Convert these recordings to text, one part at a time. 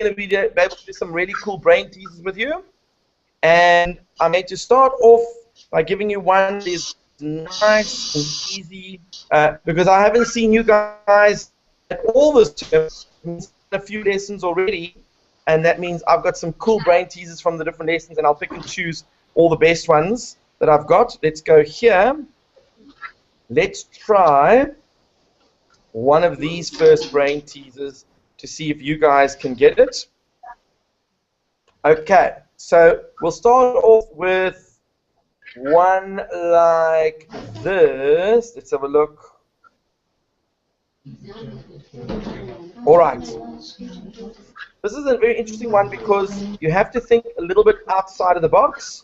going to be able to do some really cool brain teasers with you. And I'm going to start off by giving you one that is nice and easy, because I haven't seen you guys at all this term. A few lessons already, and that means I've got some cool brain teasers from the different lessons, and I'll pick and choose all the best ones that I've got. Let's go here. Let's try one of these first brain teasers to see if you guys can get it. Okay, so we'll start off with one like this. Let's have a look. All right. This is a very interesting one because you have to think a little bit outside of the box.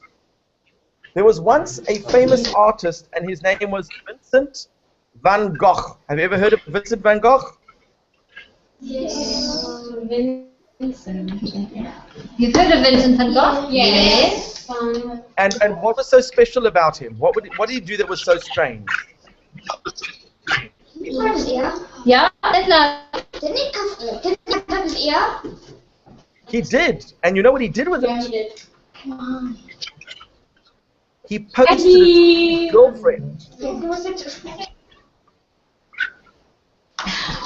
There was once a famous artist, and his name was Vincent van Gogh. Have you ever heard of Vincent van Gogh? Yes. Vincent. You've heard of Vincent van Gogh? Yes. And what was so special about him? What did he do that was so strange? Yeah, that's not. Didn't he cut his ear? He did. And you know what he did with it? Yeah, he did. He posted it to his girlfriend.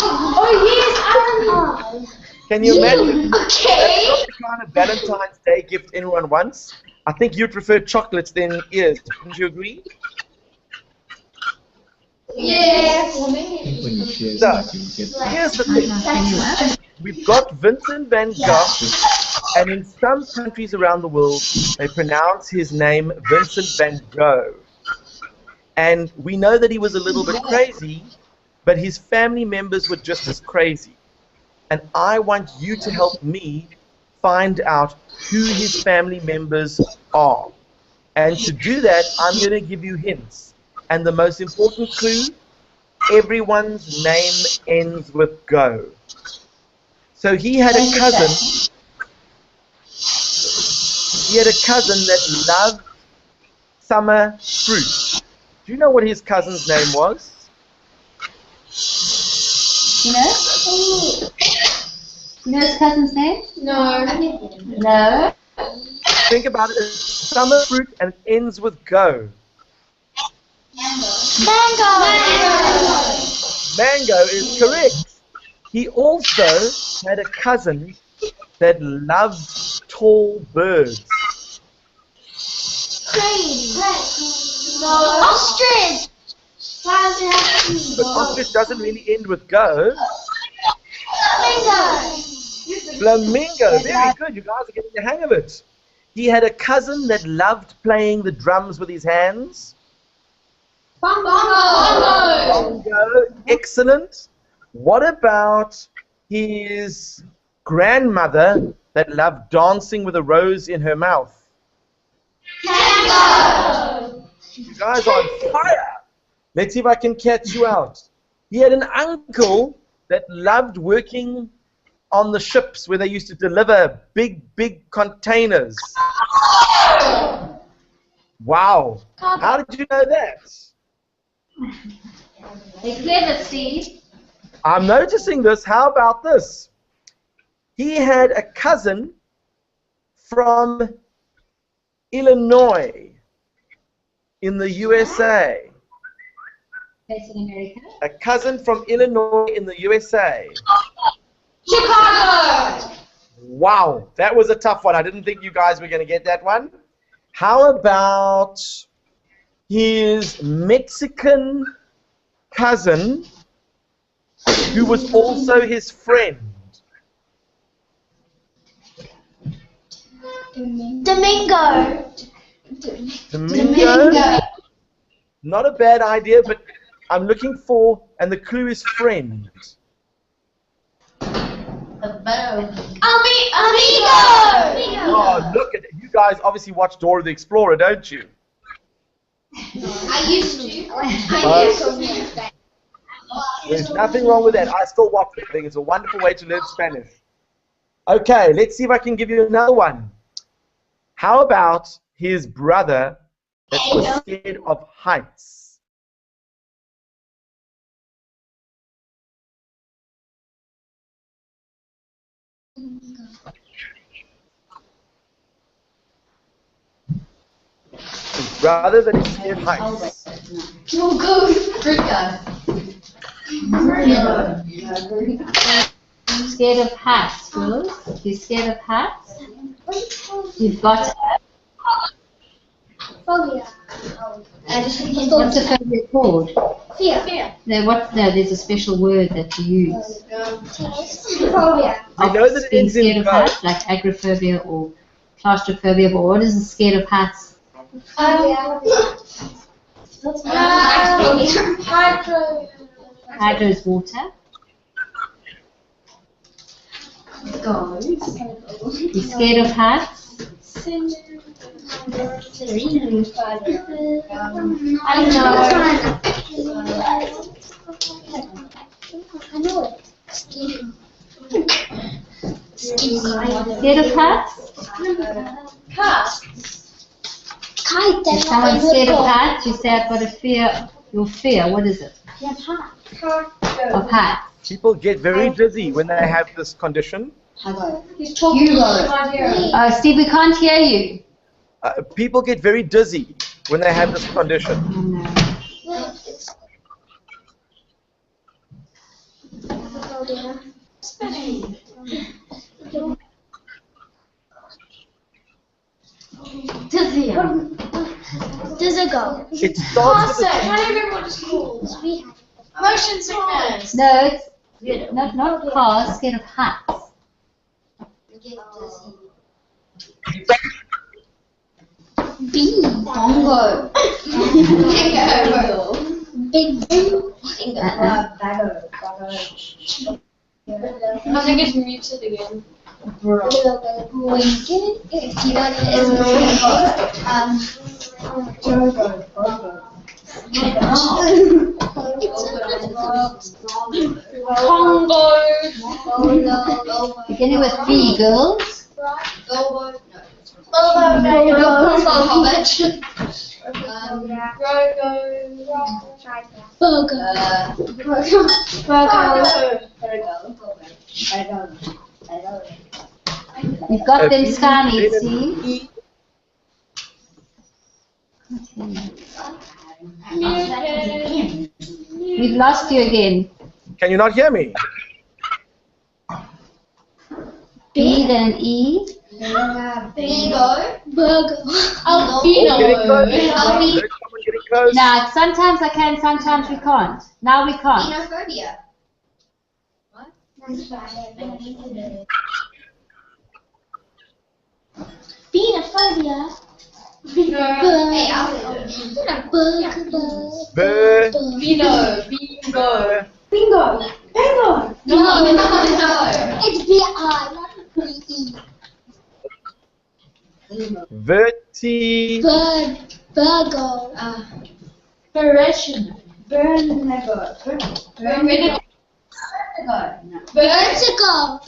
Oh, yes, Can you imagine? Okay. That's not the kind of Valentine's Day gift anyone wants. I think you'd prefer chocolates than ears. Wouldn't you agree? Yes. So, here's the thing. We've got Vincent van Gogh, and in some countries around the world, they pronounce his name Vincent van Gogh. And we know that he was a little bit crazy, but his family members were just as crazy. And I want you to help me find out who his family members are. And to do that, I'm going to give you hints. And the most important clue, everyone's name ends with go. So he had a cousin. He had a cousin that loved summer fruit. Do you know what his cousin's name was? You know? You know his cousin's name? No. No. Think about it. It's summer fruit and it ends with go. Mango. Mango is correct. He also had a cousin that loved tall birds. Ostrich. But ostrich doesn't really end with go. Flamingo. Very good. You guys are getting the hang of it. He had a cousin that loved playing the drums with his hands. Bongo. Excellent. What about his grandmother that loved dancing with a rose in her mouth? Tango. You guys are on fire. Let's see if I can catch you out. He had an uncle that loved working on the ships where they used to deliver big, big containers. Wow. How did you know that? They're clever, Steve. I'm noticing this. How about this? He had a cousin from Illinois in the USA. Based in America. A cousin from Illinois in the USA. Chicago. Wow, that was a tough one. I didn't think you guys were going to get that one. How about his Mexican cousin who was also his friend? Domingo. Domingo? Not a bad idea, but I'm looking for, and the clue is friend. Amigo. Oh, look at it. You guys obviously watch Dora the Explorer, don't you? I used to. There's nothing wrong with that. I still watch it. I think it's a wonderful way to learn Spanish. Okay, let's see if I can give you another one. How about his brother that was scared of heights? His brother that is scared of heights. Scared of hats, girls? You're scared of hats? You've got Phobia. what's the phobia called? Fear. No, there's a special word that you use. Phobia. We know that it Being ends in scared of go. hats, like agoraphobia or claustrophobia, but what is the scared of hats? Hydro is water. You're scared of hats? I know it. Scared of hats? Kite. If someone's scared of hats, you say, I've got a fear. Your fear, what is it? Of hats. People get very dizzy when they have this condition. Steve, we can't hear you. People get very dizzy when they have this condition. Oh, no. Does it go? It starts with a I don't remember what it's called. Motion sickness. No, it's not cars, scared of hats. B. Bongo. Big Ben. I think it's muted again. Congo. Beginning with B, girls. You've got them stymied, Steve. We've lost you again. Can you not hear me? B, then E. Burger. Oh, getting close. Is someone getting close? Now, sometimes I can, sometimes we can't. Now we can't. Xenophobia. Bird. Bingo. It's B-I, not B-E. Verti. Virgo.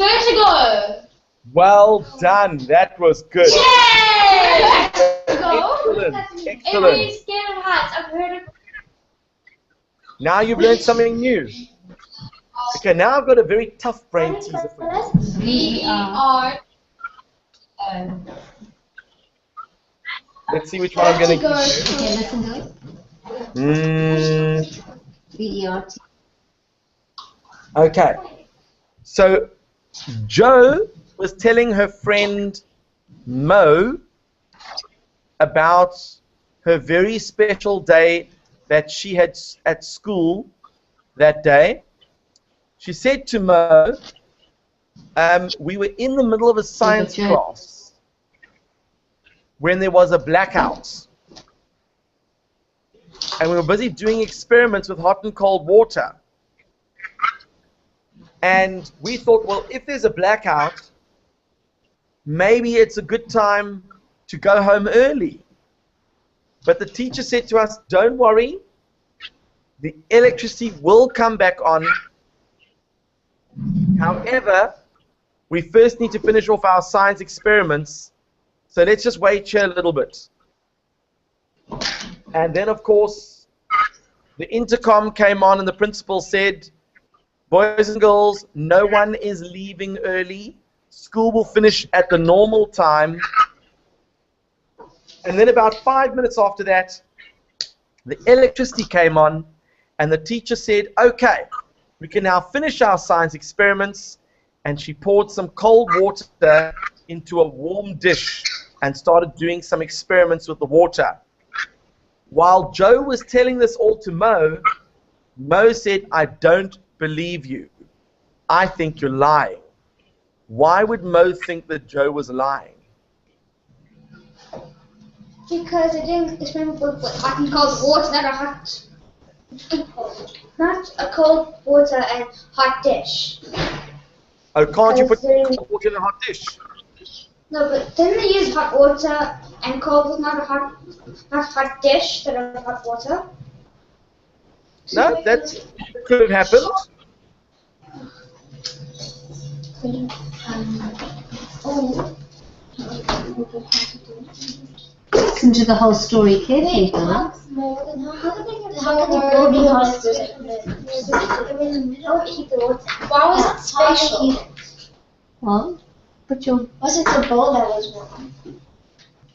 Vertigo. Well done. That was good. Yay! Excellent. Everybody's Excellent. scared of hats. I've heard of. Now you've learned something new. Okay, now I've got a very tough brain teaser for you. V-E-R. Let's see which one I'm going to give Okay, listen to it. you. V-E-R-T. Okay. So, Jo was telling her friend Mo about her very special day that she had at school that day. She said to Mo, we were in the middle of a science class when there was a blackout. And we were busy doing experiments with hot and cold water. And we thought, well, if there's a blackout, maybe it's a good time to go home early. But the teacher said to us, don't worry, the electricity will come back on. However, we first need to finish off our science experiments, so let's just wait here a little bit. And then, of course, the intercom came on and the principal said, boys and girls, no one is leaving early, School will finish at the normal time. And then about 5 minutes after that, the electricity came on, and the teacher said, okay, we can now finish our science experiments. And she poured some cold water into a warm dish and started doing some experiments with the water. While Joe was telling this all to Mo, Mo said, I don't believe you. I think you're lying. Why would Mo think that Joe was lying? Because I didn't experiment with hot and cold water, not a cold water and hot dish. Oh, can't you put cold water in a hot dish? No, but didn't they use hot water and cold water, not a hot dish, instead of hot water? No, that could have happened. Listen to the whole story carefully, Philip. Why was it spatial? Well, put your Was it the bowl that was wrong?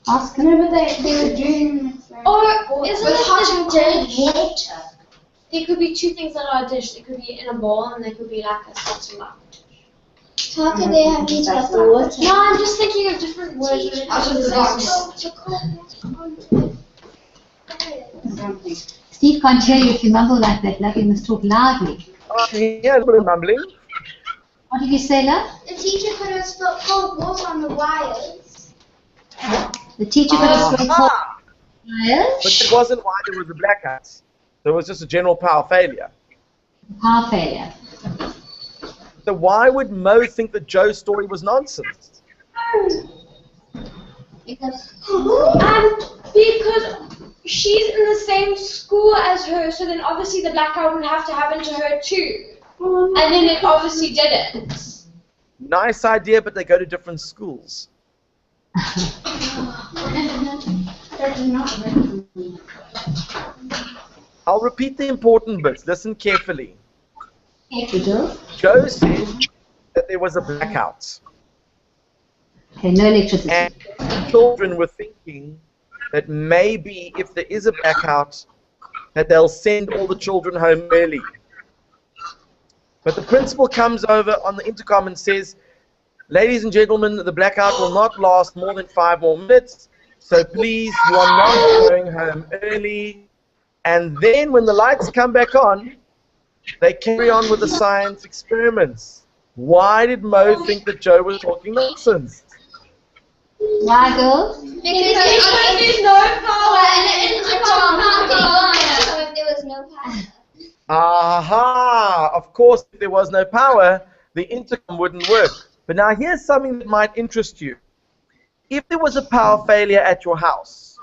ask him. No, but they were doing Or isn't it hot the and dish? cold water. There could be two things that are a dish. They could be in a bowl and they could be like a satellite. How could they have used hot water? No, I'm just thinking of different words. Out of the box. Steve can't hear you if you mumble like that. Love, you must talk loudly. Yeah, a little bit of mumbling. What did you say, love? The teacher could have spilled cold water on the wires. The teacher could have spoken cold wires. But it wasn't why there was a blackout. There was just a general power failure. Power failure. So why would Mo think that Joe's story was nonsense? Because Because she's in the same school as her, so then obviously the blackout would have to happen to her too. And then it obviously didn't. Nice idea, but they go to different schools. I'll repeat the important bits. Listen carefully. Joe said that there was a blackout. Okay, no electricity. And the children were thinking that maybe if there is a blackout, that they'll send all the children home early. But the principal comes over on the intercom and says, ladies and gentlemen, the blackout will not last more than 5 more minutes, so please, you are not going home early. And then when the lights come back on, they carry on with the science experiments. Why did Mo think that Joe was talking nonsense? Why, girls? Because there's no power and the intercom so if there was no power. Aha! Of course, if there was no power, the intercom wouldn't work. But now here's something that might interest you. If there was a power failure at your house,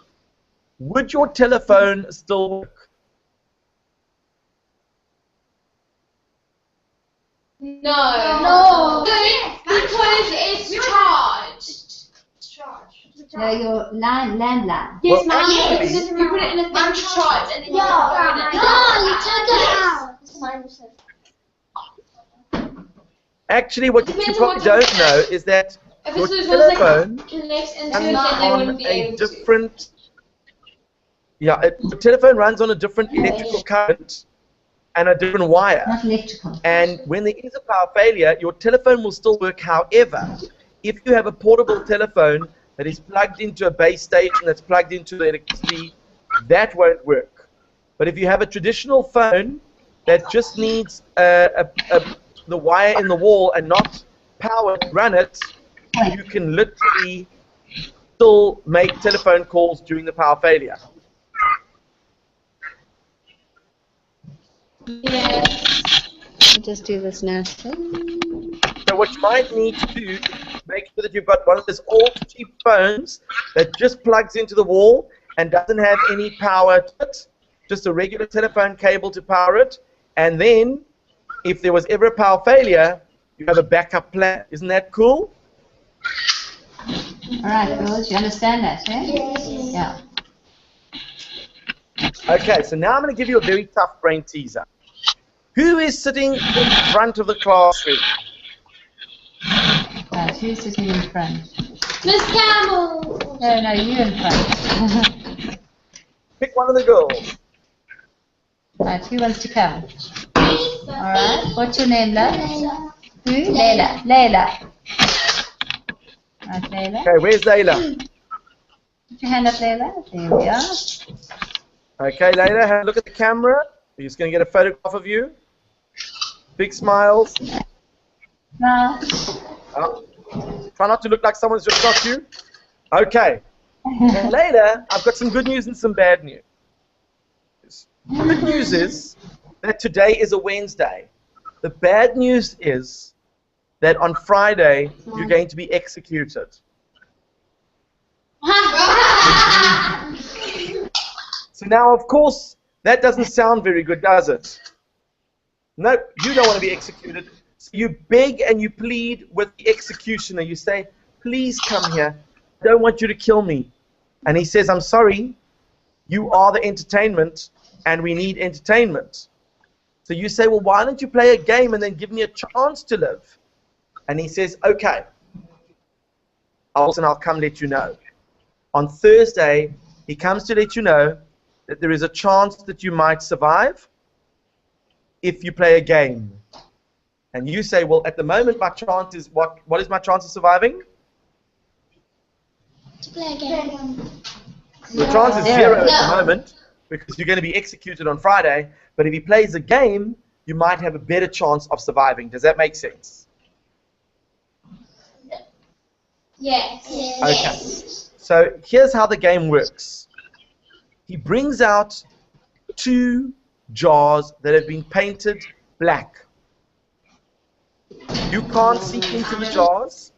would your telephone still work? No. Because it's charged. No, your landline. Yes, Well, mine actually- is. You put it in a thing to charge and then you No, plug it in. you took it out. Actually, what you Depends on probably what don't know is that If your it's like telephone connects into it, runs then they on wouldn't be a able to. different... Yeah, the telephone runs on a different electrical current and a different wire. Not electrical. And when there is a power failure, your telephone will still work. However, if you have a portable telephone that is plugged into a base station that's plugged into the electricity, that won't work. But if you have a traditional phone that just needs the wire in the wall and not power to run it, you can literally still make telephone calls during the power failure. Yes. I'll just do this now. So what you might need to do is make sure that you've got one of those old cheap phones that just plugs into the wall and doesn't have any power to it, just a regular telephone cable to power it, and then if there was ever a power failure, you have a backup plan. Isn't that cool? All right, girls, you understand that, eh? Yeah. Okay, so now I'm going to give you a very tough brain teaser. Who is sitting in front of the classroom? Right, who's sitting in front? Miss Campbell. No, no, you in front. Pick one of the girls. Right, who wants to come? Alright, what's your name, love? Who? Layla. Layla. Right, Layla. Okay, where's Layla? Put your hand up, Layla. There we are. Okay, Layla, have a look at the camera. We're just going to get a photograph of you. Big smiles. Now. Oh. Try not to look like someone's just shot you. Okay. And Layla, I've got some good news and some bad news. The good news is that today is a Wednesday. The bad news is that on Friday you're going to be executed. So now, of course, that doesn't sound very good, does it? No, you don't want to be executed. So you beg and you plead with the executioner. You say, please come here. I don't want you to kill me. And he says, I'm sorry. You are the entertainment, and we need entertainment. So you say, well, why don't you play a game and then give me a chance to live? And he says, okay. I'll come let you know. On Thursday, he comes to let you know that there is a chance that you might survive if you play a game. And you say, well, at the moment, my chance is, what is my chance of surviving? To play a game. The chance is 0 at the moment, because you're going to be executed on Friday. But if he plays a game, you might have a better chance of surviving. Does that make sense? Yes. Okay. So here's how the game works. He brings out 2 jars that have been painted black. You can't see into the jars.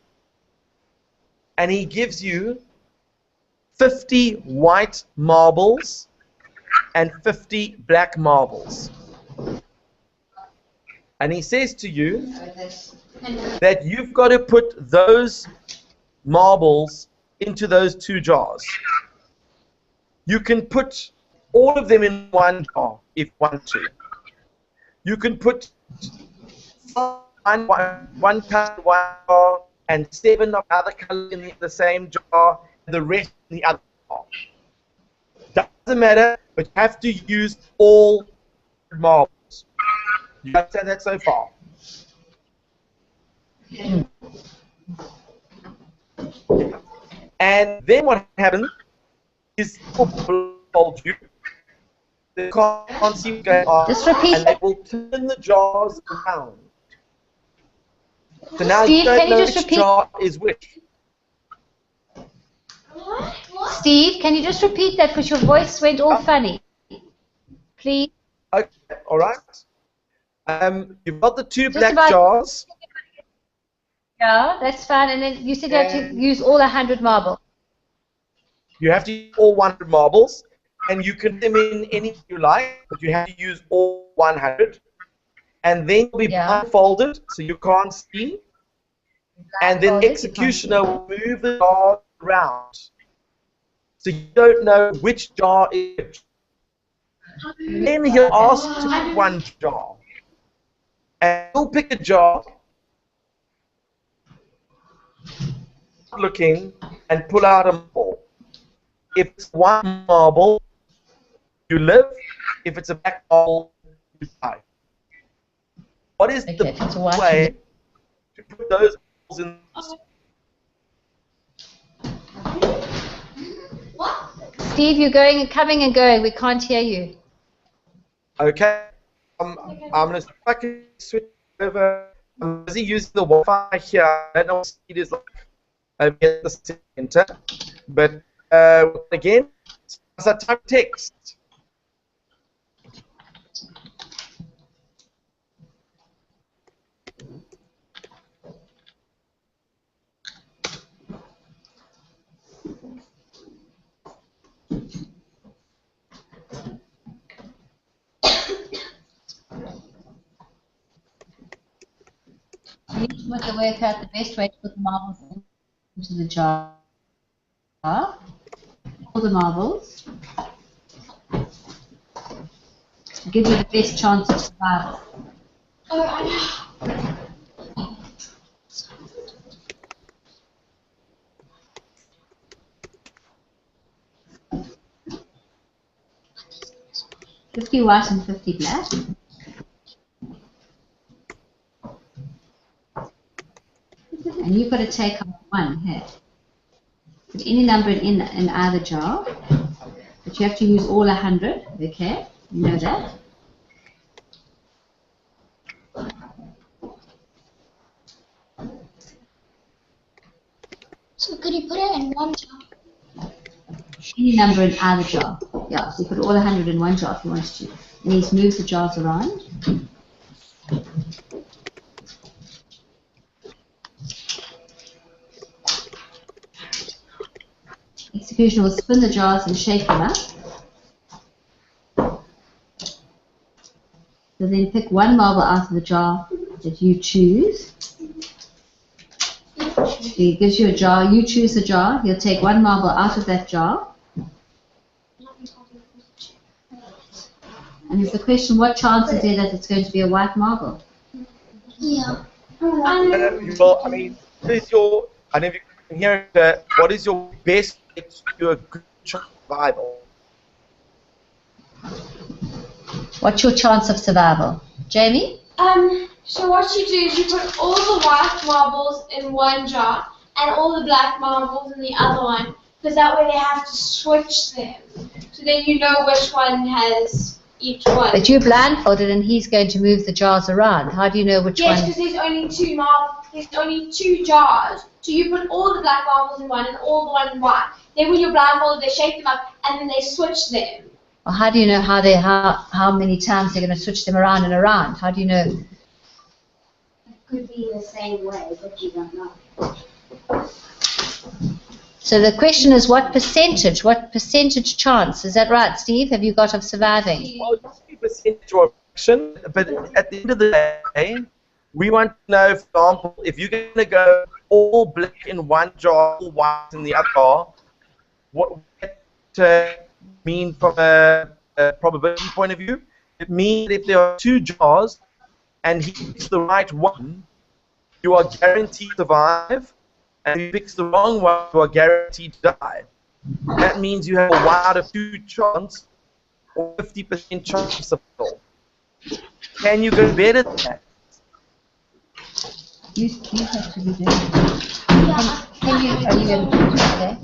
And he gives you 50 white marbles and 50 black marbles. And he says to you that you've got to put those marbles into those 2 jars. You can put all of them in one jar if you want to. You can put one color in one jar and 7 of other colors in the same jar, and the rest in the other jar. Doesn't matter, but you have to use all marbles. You understand that so far? And then what happens is people blindfold you. They can't see what's going on. Just repeat. And they will turn the jars around. So now Steve, you don't can you know just which repeat? jar is which. Steve, can you just repeat that because your voice went all funny? Please. Okay, all right. You've got the 2 Just black about- jars. Yeah, that's fine. And then you said you had to use all 100 marbles. You have to use all 100 marbles, and you can put them in any you like, but you have to use all 100. And then you'll be blindfolded, so you can't see. And then the executioner will move the jar around. So you don't know which jar is which. Then he'll ask to pick one jar. And he'll pick a jar, looking, and pull out a marble. If it's 1 marble, you live. If it's a black marble, you die. What is the best way to put those marbles in? Steve, you're going and coming and going. We can't hear you. Okay. I'm going to see if I can switch over. I'm busy using the Wi-Fi here. I don't know what speed is like over here at the center. But again, as I type text. You want to work out the best way to put the marbles into the jar. All the marbles. To give you the best chance of survival. 50 white and 50 black. And you've got to take off 1 here. Put any number in either jar, but you have to use all 100, okay? You know that? So could you put it in one jar? Any number in either jar. Yeah, so you put all 100 in one jar if you want to. And you just move the jars around. Executioner will spin the jars and shake them up. So then pick 1 marble out of the jar that you choose. He gives you a jar, you choose the jar, he'll take 1 marble out of that jar. And there's the question, what chance is there that it's going to be a white marble? Yeah. Well, I mean, what is your, I don't know if you can hear it, what is your best way to do a good survival? What's your chance of survival? Jamie? So what you do is you put all the white marbles in one jar and all the black marbles in the other one, because that way they have to switch them. So then you know which one has each one. But you're blindfolded and he's going to move the jars around. How do you know which one? Yes, because there's only 2 jars. So you put all the black marbles in one and all the one in white. Then when you're blindfolded, they shake them up and then they switch them. Well, how do you know how many times they're going to switch them around and around? How do you know? It could be the same way, but you don't know. So the question is what percentage chance, is that right, Steve, have you got of surviving? Well, it's a percentage or action, but at the end of the day, we want to know, for example, if you're going to go all black in one jar, all white in the other jar, what would that mean from a probability point of view? It means if there are 2 jars and he picks the right one, you are guaranteed to survive, and if he picks the wrong one, you are guaranteed to die. That means you have a 1 out of 2 chance, or 50% chance of survival. Can you go better than that? You have to be there. Are you going to do it today?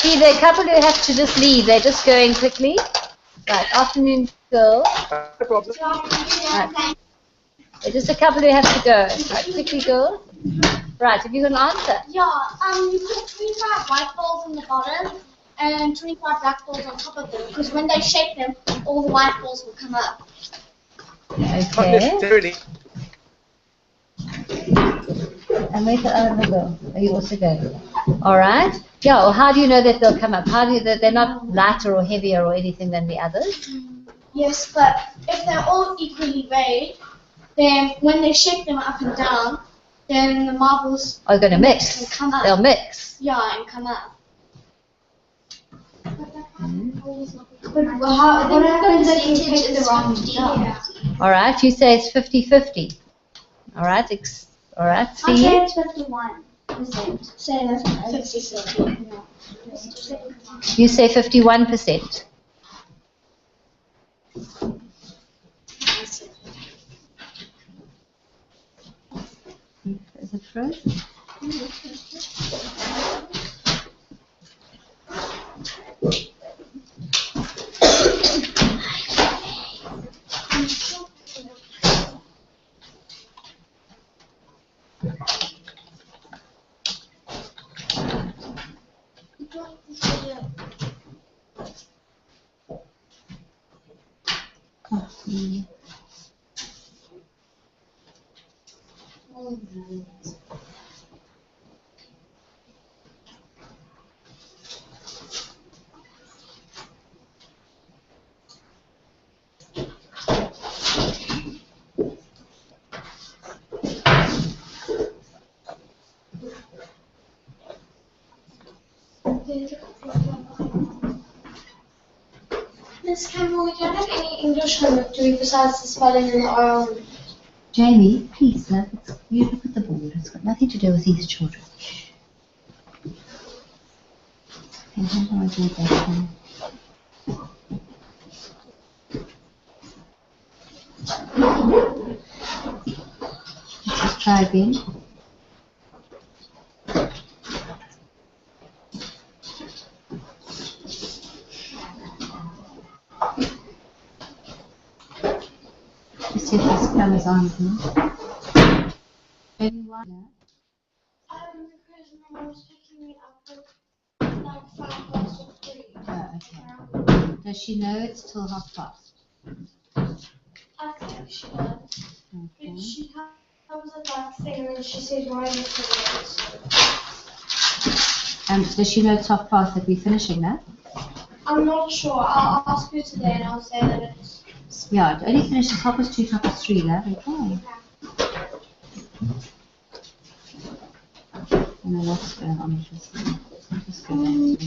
See, there are a couple who have to just leave. They're just going quickly. Right, afternoon, girls. No problem. Right. There's just a couple who have to go. Right, quickly, girls. Right, have you got an answer? Yeah, you put 25 white balls in the bottom and 25 black balls on top of them, because when they shake them, all the white balls will come up. Not Okay. necessarily. And where's the other girl? Are you also going? All right. Yeah, well, how do you know that they'll come up? How do you, that they're not lighter or heavier or anything than the others? Yes, but if they're all equally weighed, then when they shake them up and down, then the marbles Are going to can mix? come up. They'll mix. Yeah, and come up. But what happens if you pick the wrong jar? All right. You say it's 50-50. All right. All right. I'll See? say it's 51%. Say that's 57. You say 51%. Is it frozen? Miss Campbell, we don't have any English homework, do we, besides the spelling and the oral? Jamie, please, love. You look at the board. It's got nothing to do with these children. Okay, how do I do that one? Let's just try again. Let's see if this comes on here. Anyone? Because Mama was picking me up with like 5 minutes or 3. Oh, okay. Does she know it's till past? I think she does. Okay. But she comes at like thing and she says, why are you doing And does she know it's past that we're finishing that? I'm not sure. I'll ask her today and I'll say that it's. Yeah, it only finishes 2, 3, love. Okay. I don't know what's going on with this thing. I'll just go back to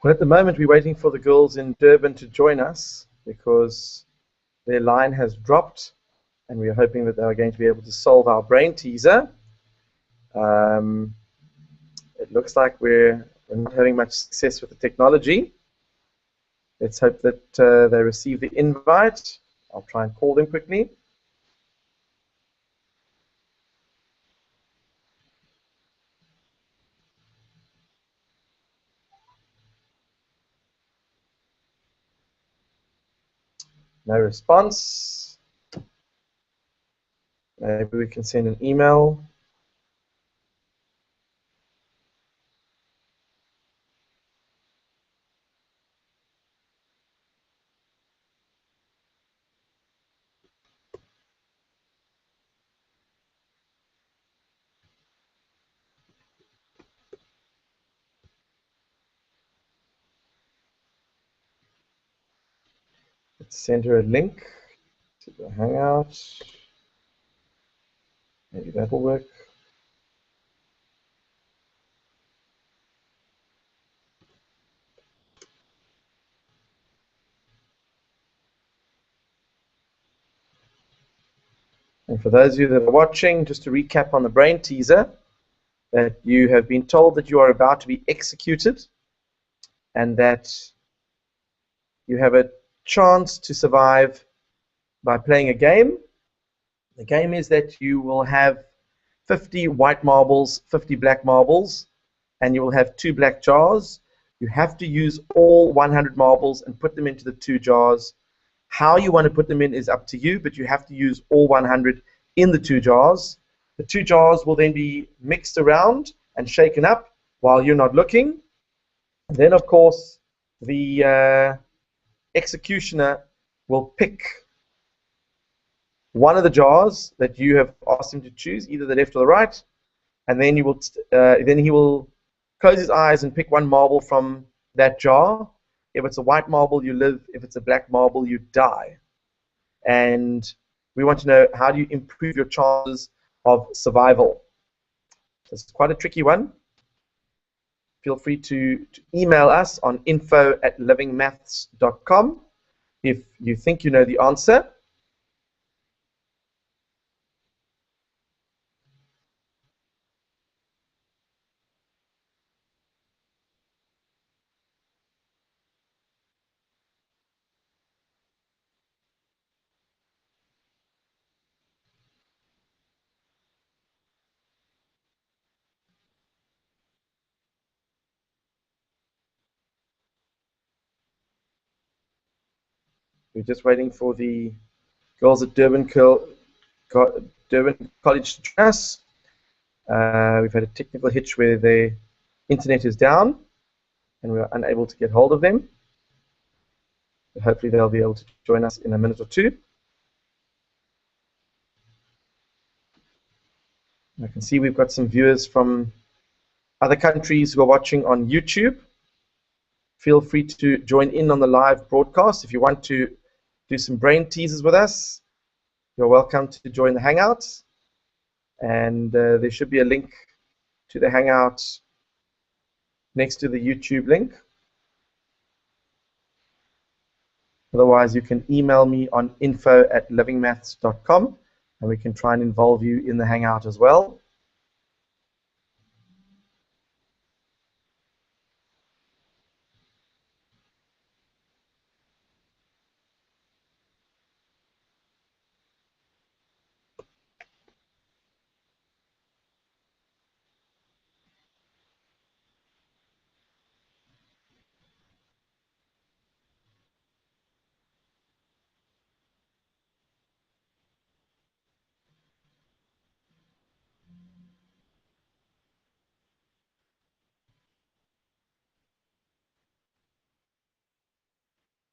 Well, at the moment, we're waiting for the girls in Durban to join us because their line has dropped, and we are hoping that they are going to be able to solve our brain teaser. It looks like we're not having much success with the technology. Let's hope that they receive the invite. I'll try and call them quickly. No response. Maybe we can send an email. Let's send her a link to the Hangout. Maybe that will work. And for those of you that are watching, just to recap on the brain teaser, that you have been told that you are about to be executed and that you have a chance to survive by playing a game. The game is that you will have 50 white marbles, 50 black marbles, and you will have 2 black jars. You have to use all 100 marbles and put them into the 2 jars. How you want to put them in is up to you, but you have to use all 100 in the 2 jars. The 2 jars will then be mixed around and shaken up while you're not looking. Then, of course, the executioner will pick one of the jars that you have asked him to choose, either the left or the right, and then he will close his eyes and pick one marble from that jar. If it's a white marble, you live. If it's a black marble, you die. And we want to know, how do you improve your chances of survival? It's quite a tricky one. Feel free to email us on info@livingmaths.com if you think you know the answer. We're just waiting for the girls at Durban College to join us. We've had a technical hitch where the internet is down and we are unable to get hold of them. But hopefully they'll be able to join us in a minute or two. I can see we've got some viewers from other countries who are watching on YouTube. Feel free to join in on the live broadcast. If you want to do some brain teasers with us, you're welcome to join the Hangout. And there should be a link to the Hangout next to the YouTube link. Otherwise, you can email me on info@livingmaths.com and we can try and involve you in the Hangout as well.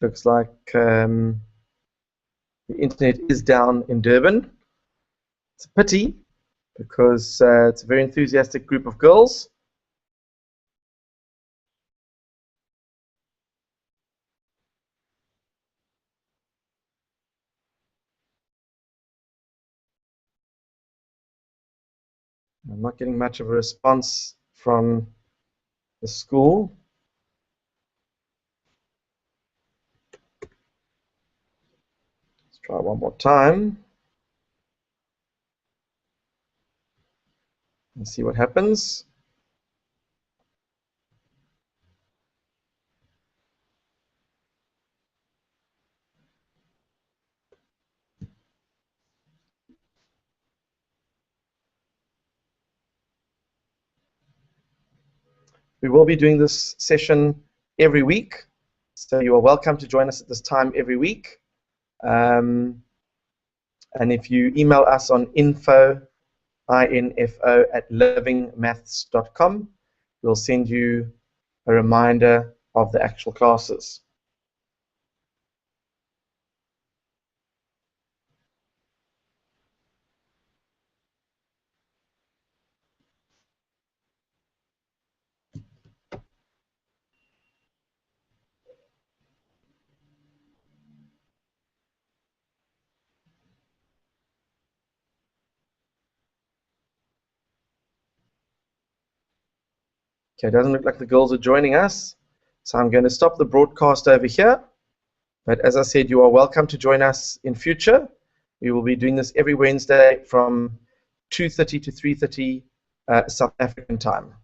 Looks like the internet is down in Durban. It's a pity because it's a very enthusiastic group of girls. I'm not getting much of a response from the school. Try one more time. And see what happens. We will be doing this session every week, so you are welcome to join us at this time every week. And if you email us on info@livingmaths.com, we'll send you a reminder of the actual classes. Okay, it doesn't look like the girls are joining us, so I'm going to stop the broadcast over here. But as I said, you are welcome to join us in future. We will be doing this every Wednesday from 2:30 to 3:30 South African time.